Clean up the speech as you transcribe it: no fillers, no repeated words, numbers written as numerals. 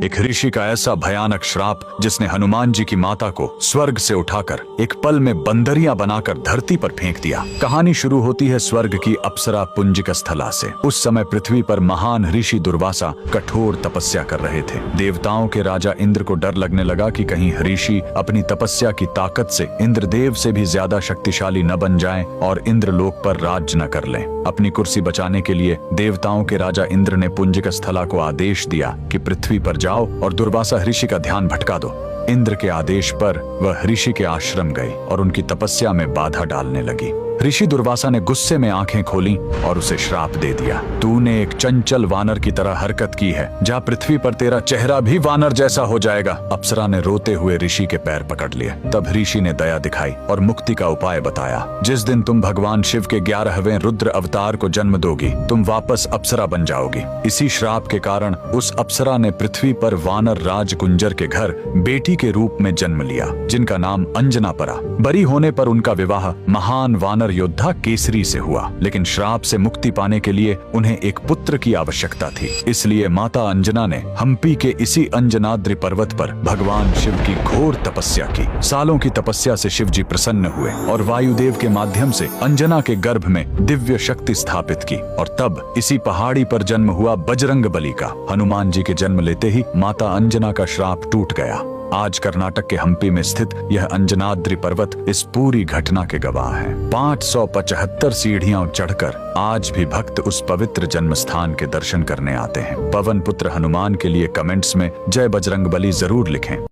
एक ऋषि का ऐसा भयानक श्राप जिसने हनुमान जी की माता को स्वर्ग से उठाकर एक पल में बंदरिया बनाकर धरती पर फेंक दिया। कहानी शुरू होती है स्वर्ग की अप्सरा पुंजिक स्थला से। उस समय पृथ्वी पर महान ऋषि दुर्वासा कठोर तपस्या कर रहे थे। देवताओं के राजा इंद्र को डर लगने लगा कि कहीं ऋषि अपनी तपस्या की ताकत से इंद्रदेव से भी ज्यादा शक्तिशाली न बन जाएं और इंद्रलोक पर राज न कर लें। अपनी कुर्सी बचाने के लिए देवताओं के राजा इंद्र ने पुंजिक स्थला को आदेश दिया कि पृथ्वी पर जाओ और दुर्वासा ऋषि का ध्यान भटका दो। इंद्र के आदेश पर वह ऋषि के आश्रम गई और उनकी तपस्या में बाधा डालने लगी। ऋषि दुर्वासा ने गुस्से में आंखें खोली और उसे श्राप दे दिया। तूने एक चंचल वानर की तरह हरकत की है, जा पृथ्वी पर तेरा चेहरा भी वानर जैसा हो जाएगा। अप्सरा ने रोते हुए ऋषि के पैर पकड़ लिए। तब ऋषि ने दया दिखाई और मुक्ति का उपाय बताया। जिस दिन तुम भगवान शिव के 11वें रुद्र अवतार को जन्म दोगी, तुम वापस अप्सरा बन जाओगी। इसी श्राप के कारण उस अप्सरा ने पृथ्वी पर वानर राज कुंजर के घर बेटी के रूप में जन्म लिया, जिनका नाम अंजना पड़ा। बड़ी होने पर उनका विवाह महान वानर योद्धा केसरी से हुआ, लेकिन श्राप से मुक्ति पाने के लिए उन्हें एक पुत्र की आवश्यकता थी। इसलिए माता अंजना ने हम्पी के इसी अंजनाद्रि पर्वत पर भगवान शिव की घोर तपस्या की। सालों की तपस्या से शिव जी प्रसन्न हुए और वायुदेव के माध्यम से अंजना के गर्भ में दिव्य शक्ति स्थापित की। और तब इसी पहाड़ी पर जन्म हुआ बजरंग बली का। हनुमान जी के जन्म लेते ही माता अंजना का श्राप टूट गया। आज कर्नाटक के हम्पी में स्थित यह अंजनाद्रि पर्वत इस पूरी घटना के गवाह है। 575 सीढ़ियां चढ़कर आज भी भक्त उस पवित्र जन्म स्थान के दर्शन करने आते हैं। पवन पुत्र हनुमान के लिए कमेंट्स में जय बजरंगबली जरूर लिखें।